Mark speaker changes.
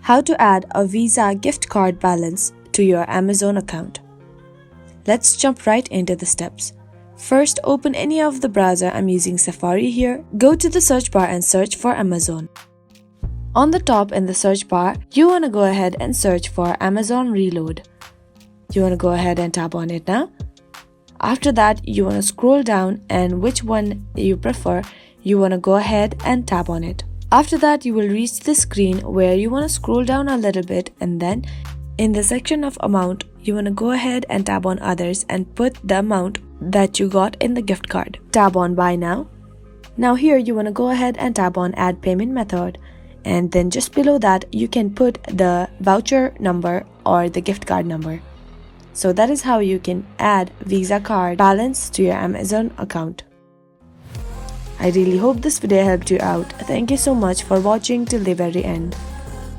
Speaker 1: How to add a Visa gift card balance to your Amazon account. Let's jump right into the steps. First, open any of the browser. I'm using Safari here. Go to the search bar and search for Amazon. On the top in the search bar, you want to go ahead and search for Amazon Reload. You want to go ahead and tap on it now. After that, you want to scroll down, and which one you prefer, you want to go ahead and tap on it. After that, you will reach the screen where you want to scroll down a little bit, and then in the section of amount, you want to go ahead and tap on others and put the amount that you got in the gift card. Tap on buy now. Now here you want to go ahead and tap on add payment method, and then just below that you can put the voucher number or the gift card number. So that is how you can add Visa card balance to your Amazon account. I really hope this video helped you out. Thank you so much for watching till the very end.